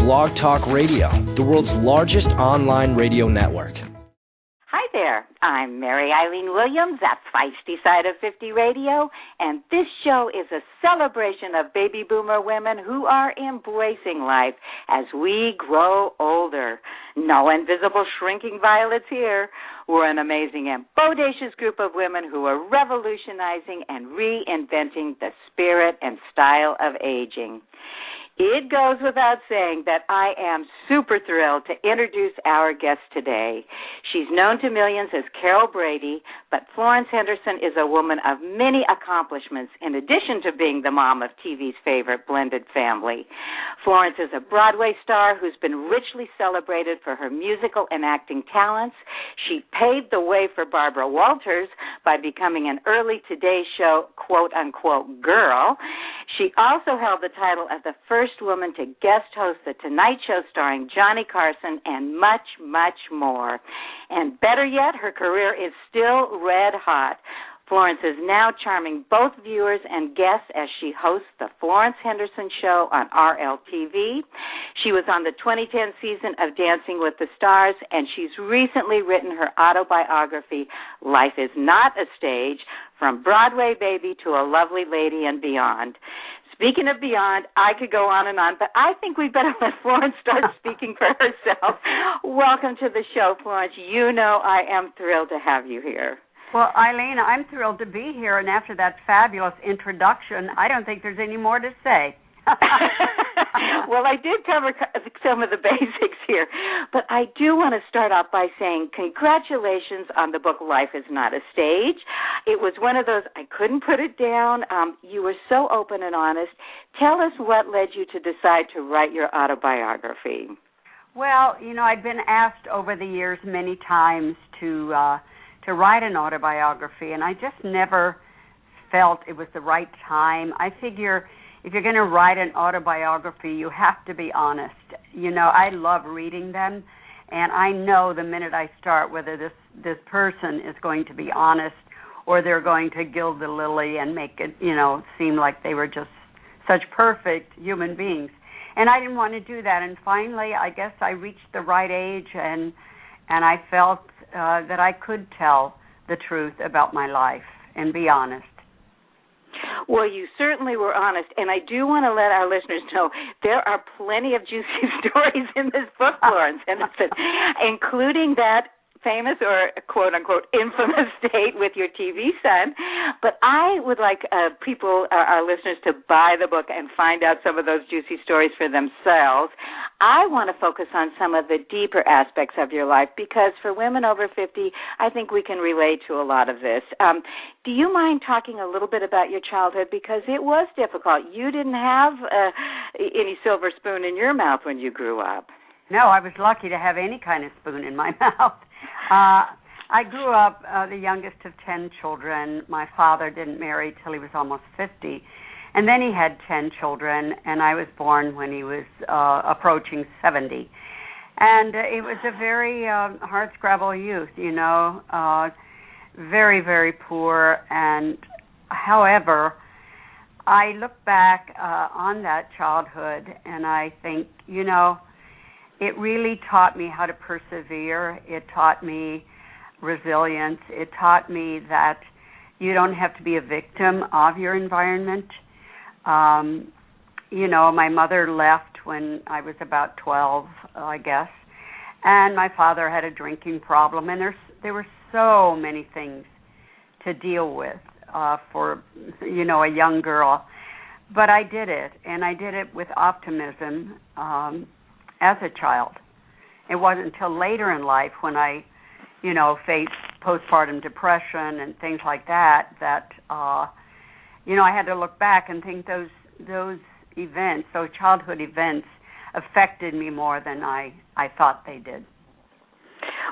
Blog Talk Radio, the world's largest online radio network. Hi there, I'm Mary Eileen Williams at Feisty Side of 50 Radio, and this show is a celebration of baby boomer women who are embracing life as we grow older. No invisible shrinking violets here. We're an amazing and bodacious group of women who are revolutionizing and reinventing the spirit and style of aging. It goes without saying that I am super thrilled to introduce our guest today. She's known to millions as Carol Brady, but Florence Henderson is a woman of many accomplishments in addition to being the mom of TV's favorite blended family. Florence is a Broadway star who's been richly celebrated for her musical and acting talents. She paved the way for Barbara Walters by becoming an early Today Show quote-unquote girl. She also held the title of the first woman to guest host The Tonight Show starring Johnny Carson and much, much more. And better yet, her career is still red hot. Florence is now charming both viewers and guests as she hosts the Florence Henderson Show on RLTV. She was on the 2010 season of Dancing with the Stars, and she's recently written her autobiography, Life is Not a Stage, From Broadway Baby to a Lovely Lady and Beyond. Speaking of beyond, I could go on, but I think we better let Florence start speaking for herself. Welcome to the show, Florence. You know I am thrilled to have you here. Well, Eileen, I'm thrilled to be here, and after that fabulous introduction, I don't think there's any more to say. Well, I did cover some of the basics here, but I do want to start off by saying congratulations on the book Life is Not a Stage. It was one of those, I couldn't put it down. You were so open and honest. Tell us what led you to decide to write your autobiography. Well, you know, I'd been asked over the years many times to write an autobiography, and I just never felt it was the right time. I figure if you're going to write an autobiography, you have to be honest. You know, I love reading them, and I know the minute I start whether this person is going to be honest or they're going to gild the lily and make it, you know, seem like they were just such perfect human beings. And I didn't want to do that. And finally, I guess I reached the right age, and I felt that I could tell the truth about my life and be honest. Well, you certainly were honest, and I do want to let our listeners know there are plenty of juicy stories in this book, Florence Henderson, including that famous or quote-unquote infamous date with your TV son. But I would like our listeners to buy the book and find out some of those juicy stories for themselves. I want to focus on some of the deeper aspects of your life because for women over 50, I think we can relate to a lot of this. Do you mind talking a little bit about your childhood? Because it was difficult. You didn't have any silver spoon in your mouth when you grew up. No, I was lucky to have any kind of spoon in my mouth. I grew up the youngest of 10 children. My father didn't marry till he was almost 50. And then he had 10 children, and I was born when he was approaching 70. And it was a very hard-scrabble youth, you know, very, very poor. And however, I look back on that childhood, and I think, you know, it really taught me how to persevere. It taught me resilience. It taught me that you don't have to be a victim of your environment. You know, my mother left when I was about 12, I guess, and my father had a drinking problem, and there were so many things to deal with for, you know, a young girl. But I did it, and I did it with optimism as a child. It wasn't until later in life when I, you know, faced postpartum depression and things like that, you know, I had to look back and think those events, those childhood events, affected me more than I thought they did.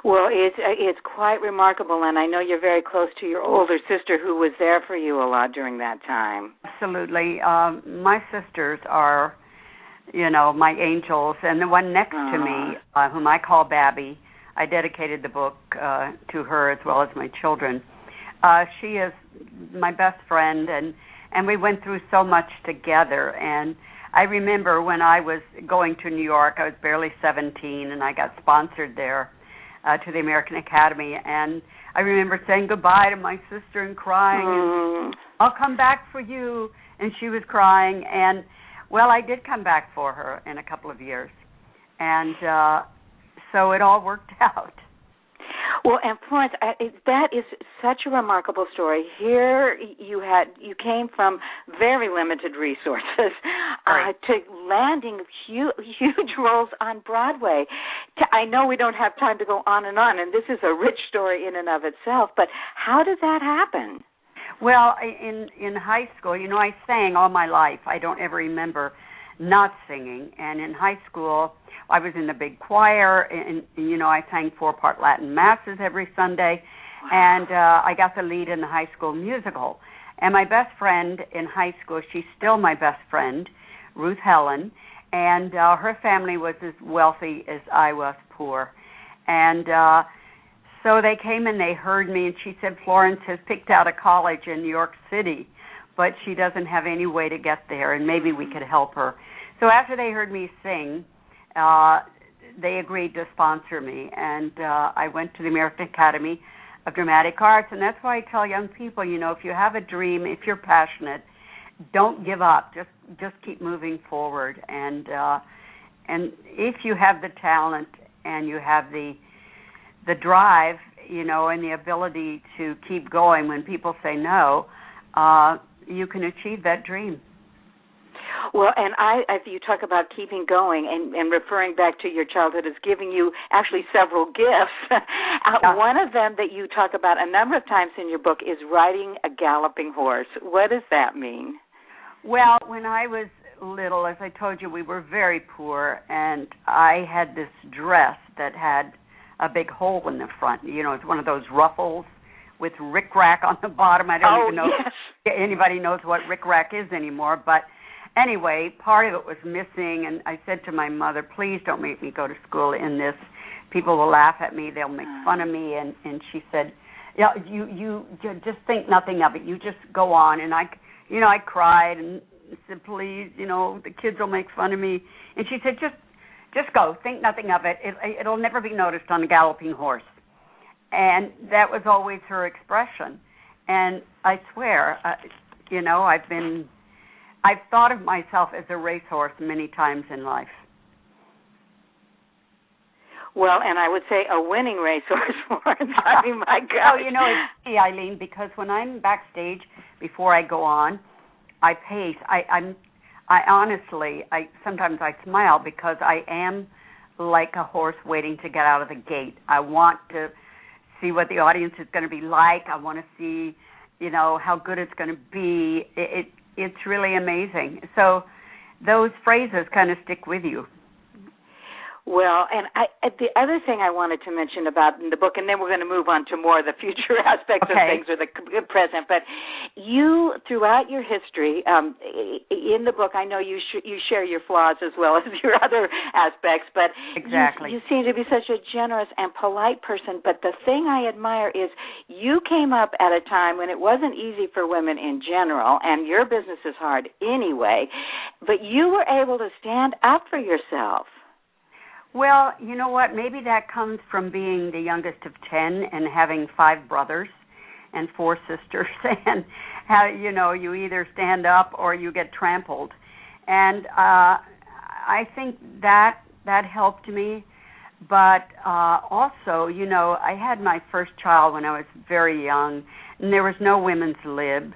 Well, it's quite remarkable, and I know you're very close to your older sister who was there for you a lot during that time. Absolutely. My sisters are, you know, my angels, and the one next to me, whom I call Babby, I dedicated the book to her as well as my children. She is my best friend, and we went through so much together, and I remember when I was going to New York, I was barely 17, and I got sponsored there to the American Academy. And I remember saying goodbye to my sister and crying, and I'll come back for you. And she was crying. And, well, I did come back for her in a couple of years. And so it all worked out. Well, and Florence, that is such a remarkable story. Here you came from very limited resources to landing huge roles on Broadway. I know we don't have time to go on, and this is a rich story in and of itself, but how did that happen? Well, in high school, I sang all my life. I don't ever remember not singing. And in high school, I was in the big choir, and I sang 4-part Latin masses every Sunday, and I got the lead in the high school musical. And my best friend in high school, she's still my best friend, Ruth Helen, and her family was as wealthy as I was poor. And so they came and they heard me, and she said, Florence has picked out a college in New York City, but she doesn't have any way to get there, and maybe we could help her. So after they heard me sing, they agreed to sponsor me, and I went to the American Academy of Dramatic Arts, and that's why I tell young people, if you have a dream, if you're passionate, don't give up. Just keep moving forward, and if you have the talent and you have the drive, and the ability to keep going when people say no, you can achieve that dream. Well, and as you talk about keeping going and referring back to your childhood as giving you actually several gifts, one of them that you talk about a number of times in your book is riding a galloping horse. What does that mean? Well, when I was little, as I told you, we were very poor, and I had this dress that had a big hole in the front. It's one of those ruffles with rickrack on the bottom. I don't even know if anybody knows what rickrack is anymore, but anyway, part of it was missing, and I said to my mother, please don't make me go to school in this. People will laugh at me. They'll make fun of me. And she said, yeah, you just think nothing of it. You just go on. And I cried and said, please, the kids will make fun of me. And she said, just go. Think nothing of it. It'll never be noticed on a galloping horse. And that was always her expression. And I swear, I've thought of myself as a racehorse many times in life. Well, and I would say a winning racehorse, Florence. I mean, my God. Oh, it's funny, Eileen, because when I'm backstage, before I go on, I pace. I honestly, sometimes I smile because I am like a horse waiting to get out of the gate. I want to see what the audience is going to be like. I want to see, how good it's going to be. It's really amazing. So those phrases kind of stick with you. Well, and the other thing I wanted to mention about in the book, and then we're going to move on to more of the future aspects of things or the present, but you, throughout your history, in the book, I know you share your flaws as well as your other aspects, but exactly. You seem to be such a generous and polite person, but the thing I admire is you came up at a time when it wasn't easy for women in general, and your business is hard anyway, but you were able to stand up for yourself. Well, you know what? Maybe that comes from being the youngest of 10 and having 5 brothers and 4 sisters, and how, you either stand up or you get trampled. And I think that helped me. But also, I had my first child when I was very young, and there was no women's lib.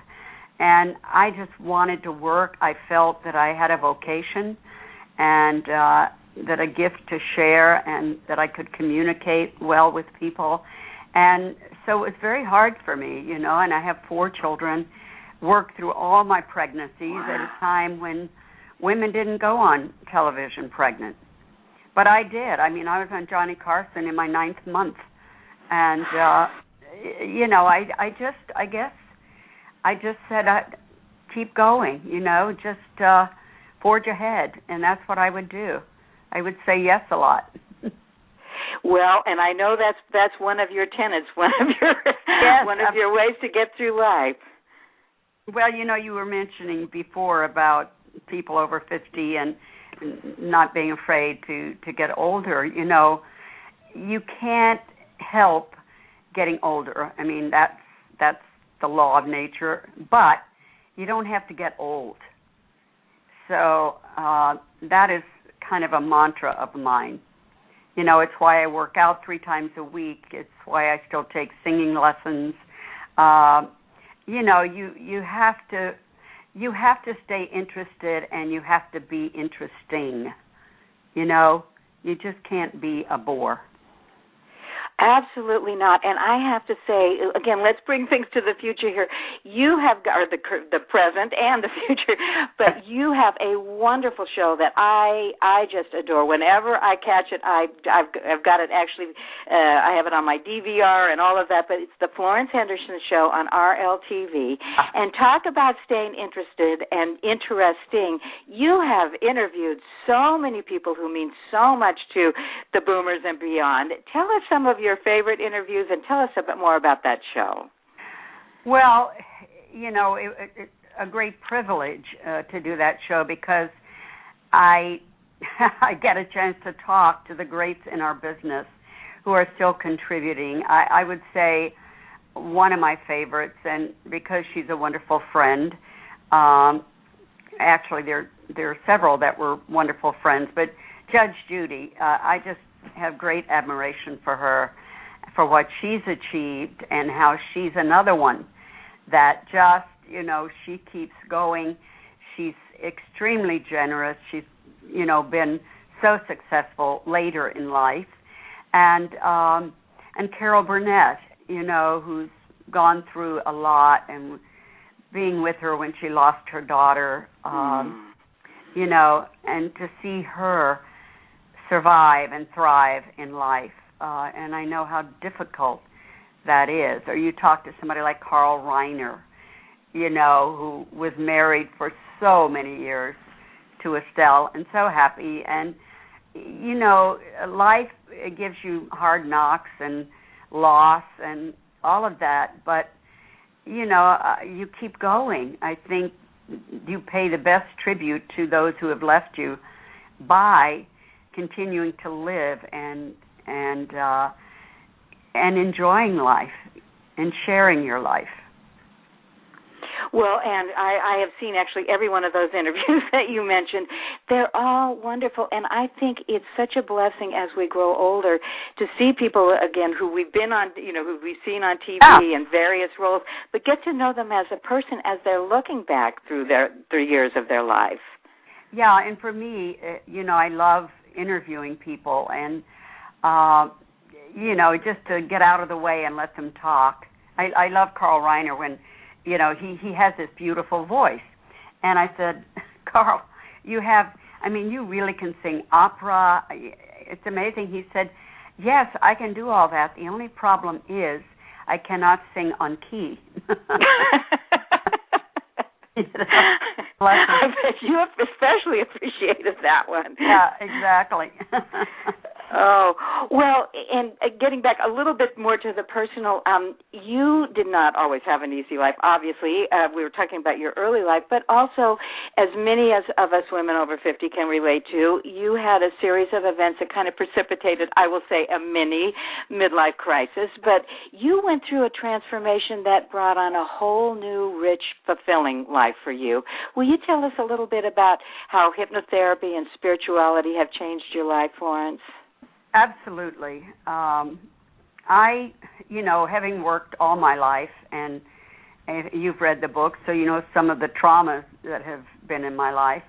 And I just wanted to work. I felt that I had a vocation, and that a gift to share, and that I could communicate well with people. And so it was very hard for me, and I have 4 children, worked through all my pregnancies at a time when women didn't go on television pregnant. But I did. I mean, I was on Johnny Carson in my 9th month. And, I just said, keep going, just forge ahead. And that's what I would do. I would say yes a lot. Well, and I know that's one of your tenets, one of your ways to get through life. Well, you were mentioning before about people over 50 and not being afraid to get older. You know, you can't help getting older. I mean, that's the law of nature, but you don't have to get old. So that is kind of a mantra of mine. You know, it's why I work out 3 times a week. It's why I still take singing lessons. You know, you have to stay interested, and you have to be interesting. You know, you just can't be a bore. Absolutely not. And I have to say, again, let's bring things to the future here. You have, or the present and the future, but you have a wonderful show that I just adore. Whenever I catch it, I've got it actually, I have it on my DVR and all of that, but it's the Florence Henderson Show on RLTV. And talk about staying interested and interesting. You have interviewed so many people who mean so much to the boomers and beyond. Tell us some of your favorite interviews, and tell us a bit more about that show. Well, you know, it's a great privilege to do that show because I get a chance to talk to the greats in our business who are still contributing. I would say one of my favorites, and because she's a wonderful friend, actually there are several that were wonderful friends, but Judge Judy, I just have great admiration for her, for what she's achieved, and how she's another one that just, you know, she keeps going. She's extremely generous. She's, you know, been so successful later in life. And Carol Burnett, you know, who's gone through a lot, and being with her when she lost her daughter, you know, and to see her survive and thrive in life. And I know how difficult that is. Or you talk to somebody like Carl Reiner, you know, who was married for so many years to Estelle and so happy. And, you know, life, it gives you hard knocks and loss and all of that. But, you know, you keep going. I think you pay the best tribute to those who have left you by continuing to live and enjoying life and sharing your life. Well, and I have seen actually every one of those interviews that you mentioned. They're all wonderful, and I think it's such a blessing as we grow older to see people, again, who we've been on, you know, who we've seen on TV in various roles, but get to know them as a person as they're looking back through their years of their life. Yeah, and for me, you know, I love interviewing people, and you know, just to get out of the way and let them talk. I love Carl Reiner when, you know, he has this beautiful voice. And I said, Carl, you really can sing opera. It's amazing. He said, yes, I can do all that. The only problem is I cannot sing on key. I bet you especially appreciated that one. Yeah, exactly. Oh, well, and getting back a little bit more to the personal, you did not always have an easy life, obviously. We were talking about your early life, but also, as many of us women over 50 can relate to, you had a series of events that kind of precipitated, I will say, a mini midlife crisis, but you went through a transformation that brought on a whole new, rich, fulfilling life for you. Will you tell us a little bit about how hypnotherapy and spirituality have changed your life, Florence? Absolutely. I, you know, having worked all my life, and you've read the book, so you know some of the traumas that have been in my life.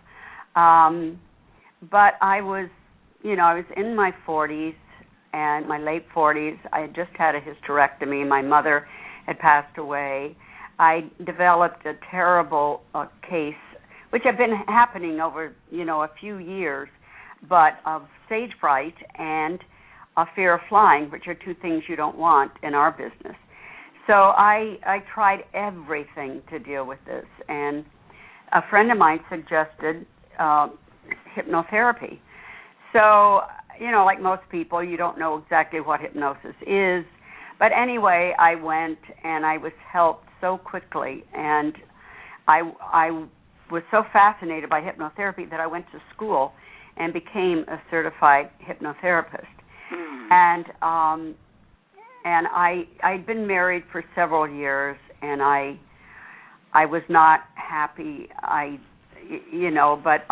But I was in my 40s, and my late 40s. I had just had a hysterectomy. My mother had passed away. I developed a terrible case, which had been happening over, you know, a few years, but of stage fright and a fear of flying, which are two things you don't want in our business. So I tried everything to deal with this, and a friend of mine suggested hypnotherapy. So, you know, like most people, you don't know exactly what hypnosis is, but anyway, I went, and I was helped so quickly, and I was so fascinated by hypnotherapy that I went to school and became a certified hypnotherapist. And I'd been married for several years, and I was not happy. But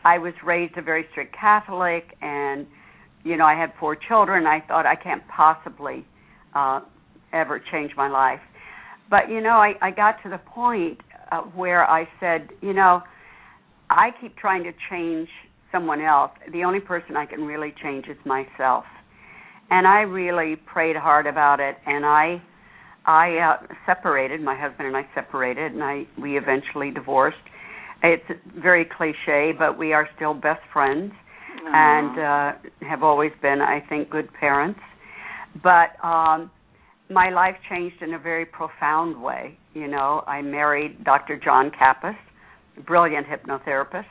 I was raised a very strict Catholic, and I had 4 children. I thought I can't possibly ever change my life. But I got to the point where I said, I keep trying to change someone else. The only person I can really change is myself. And I really prayed hard about it, and I separated. My husband and I separated, and we eventually divorced. It's very cliche, but we are still best friends, and have always been, I think, good parents. But my life changed in a very profound way. I married Dr. John Kappas, a brilliant hypnotherapist,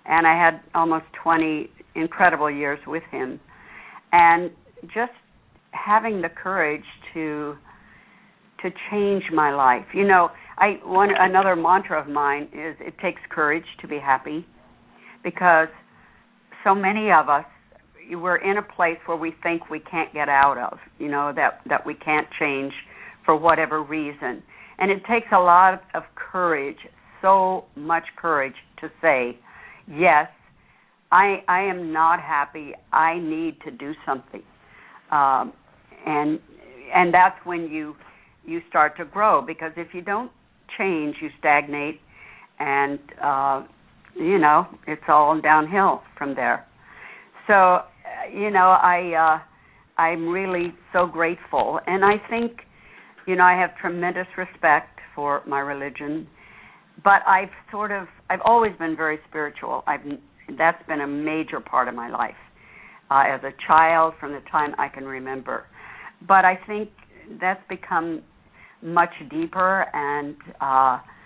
and I had almost 20 incredible years with him. And just having the courage to change my life. Another mantra of mine is it takes courage to be happy, because so many of us, we're in a place where we think we can't get out of, that we can't change for whatever reason. And it takes a lot of courage, so much courage, to say, yes, I am not happy. I need to do something. And that's when you start to grow, because if you don't change, you stagnate, and it's all downhill from there. So I'm really so grateful, and I think I have tremendous respect for my religion, but I've always been very spiritual. That's been a major part of my life as a child, from the time I can remember. But I think that's become much deeper and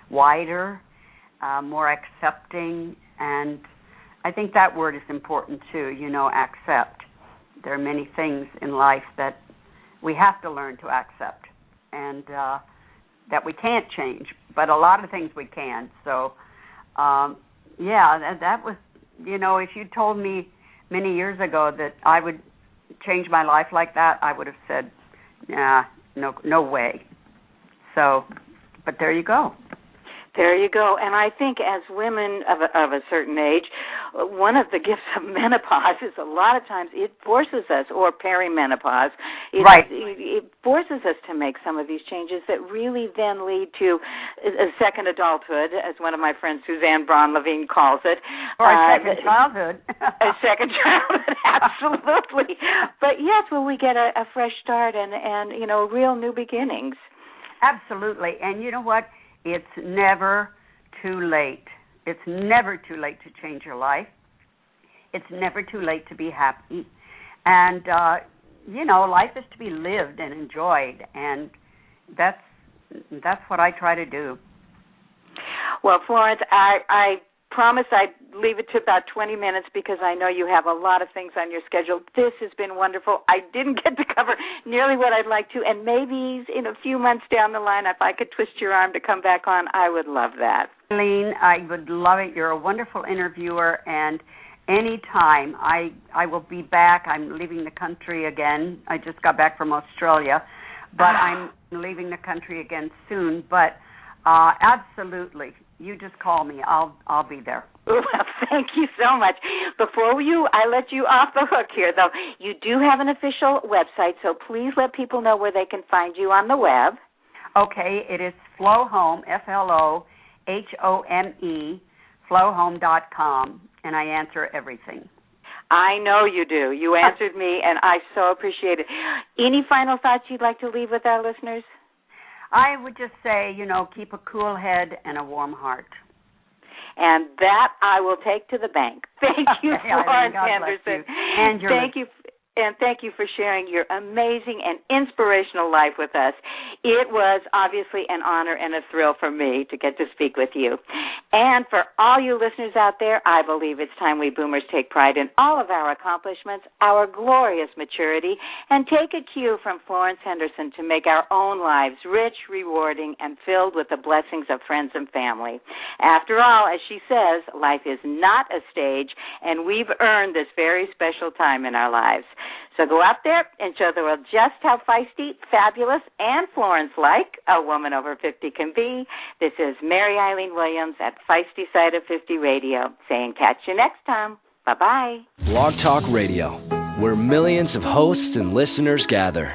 wider, more accepting, and I think that word is important too, accept. There are many things in life that we have to learn to accept, and that we can't change, but a lot of things we can. So, that was, if you told me many years ago that I would change my life like that, I would have said, nah, no way. So, but there you go. There you go. And I think as women of a certain age, one of the gifts of menopause is a lot of times it forces us, or perimenopause, it forces us to make some of these changes that really then lead to a second adulthood, as one of my friends, Suzanne Braun-Levine, calls it. Or a second childhood. A second childhood, absolutely. But yes, when we get a fresh start and real new beginnings. Absolutely. And you know what? It's never too late. It's never too late to change your life. It's never too late to be happy. And, life is to be lived and enjoyed. And that's what I try to do. Well, Florence, I promised I'd leave it to about 20 minutes because I know you have a lot of things on your schedule. This has been wonderful. I didn't get to cover nearly what I'd like to, and maybe in a few months down the line, if I could twist your arm to come back on, I would love that. Eileen, I would love it. You're a wonderful interviewer, and anytime I will be back. I'm leaving the country again. I just got back from Australia, but I'm leaving the country again soon. But absolutely, you just call me. I'll be there. Well, thank you so much. Before I let you off the hook here, though, you do have an official website, so please let people know where they can find you on the web. Okay, it is Flohome, FLOHOME, flohome.com, and I answer everything. I know you do. You answered me, and I so appreciate it. Any final thoughts you'd like to leave with our listeners? I would just say, keep a cool head and a warm heart. And that I will take to the bank. Thank you, Florence Henderson. And And thank you for sharing your amazing and inspirational life with us. It was obviously an honor and a thrill for me to get to speak with you. And for all you listeners out there, I believe it's time we boomers take pride in all of our accomplishments, our glorious maturity, and take a cue from Florence Henderson to make our own lives rich, rewarding, and filled with the blessings of friends and family. After all, as she says, life is not a stage, and we've earned this very special time in our lives. So go out there and show the world just how feisty, fabulous, and Florence-like a woman over 50 can be. This is Mary Eileen Williams at Feisty Side of 50 Radio saying catch you next time. Bye-bye. Blog Talk Radio, where millions of hosts and listeners gather.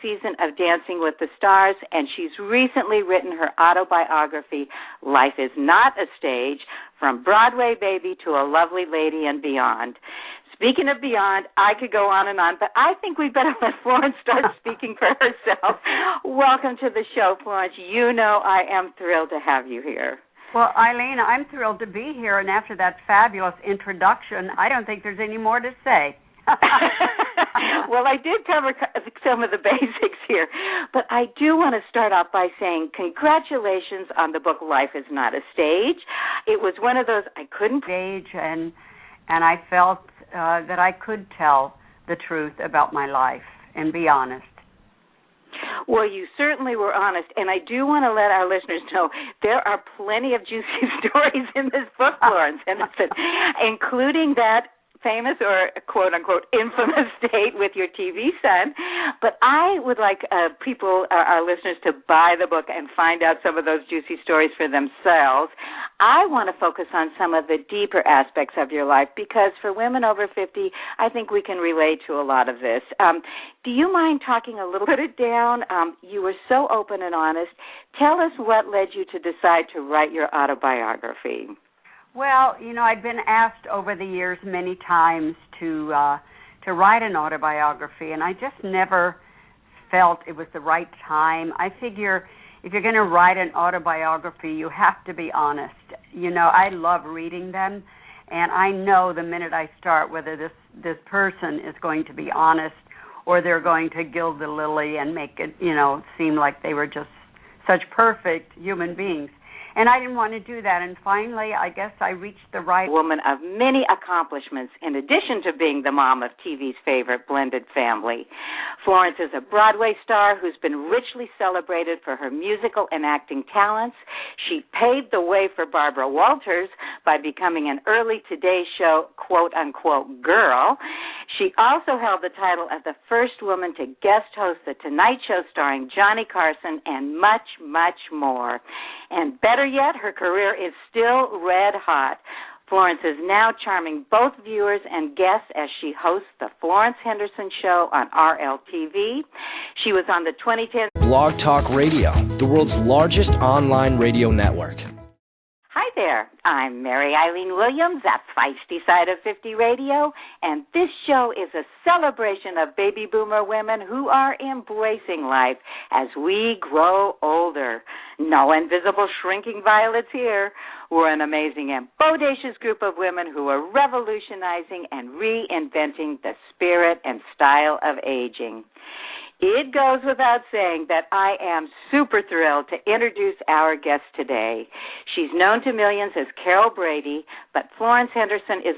Season of Dancing with the Stars, and she's recently written her autobiography, Life is Not a Stage, From Broadway Baby to a Lovely Lady and Beyond. Speaking of beyond, I could go on, but I think we better let Florence start speaking for herself. Welcome to the show, Florence. You know I am thrilled to have you here. Well, Eileen, I'm thrilled to be here, and after that fabulous introduction, I don't think there's any more to say. Well, I did cover some of the basics here, but I do want to start off by saying congratulations on the book Life is Not a Stage. It was one of those I couldn't stage, and I felt that I could tell the truth about my life and be honest. Well, you certainly were honest, and I do want to let our listeners know there are plenty of juicy stories in this book, Florence Henderson, including that famous or quote-unquote infamous date with your TV son. But I would like our listeners to buy the book and find out some of those juicy stories for themselves. I want to focus on some of the deeper aspects of your life because for women over 50, I think we can relate to a lot of this. Do you mind talking a little bit it down? You were so open and honest. Tell us what led you to decide to write your autobiography. Well, I'd been asked over the years many times to write an autobiography, and I just never felt it was the right time. I figure if you're going to write an autobiography, you have to be honest. I love reading them, and I know the minute I start whether this person is going to be honest or they're going to gild the lily and make it, seem like they were just such perfect human beings. And I didn't want to do that. And finally, I guess I reached the right woman of many accomplishments, in addition to being the mom of TV's favorite blended family. Florence is a Broadway star who's been richly celebrated for her musical and acting talents. She paved the way for Barbara Walters by becoming an early Today Show quote-unquote girl. She also held the title of the first woman to guest host The Tonight Show starring Johnny Carson and much, much more. And better yet, her career is still red hot. Florence is now charming both viewers and guests as she hosts the Florence Henderson Show on RLTV. She was on the 2010 Blog Talk Radio, the world's largest online radio network. Hi there, I'm Mary Eileen Williams at Feisty Side of 50 Radio, and this show is a celebration of baby boomer women who are embracing life as we grow older. No invisible shrinking violets here. We're an amazing and bodacious group of women who are revolutionizing and reinventing the spirit and style of aging. It goes without saying that I am super thrilled to introduce our guest today. She's known to millions as Carol Brady, but Florence Henderson is a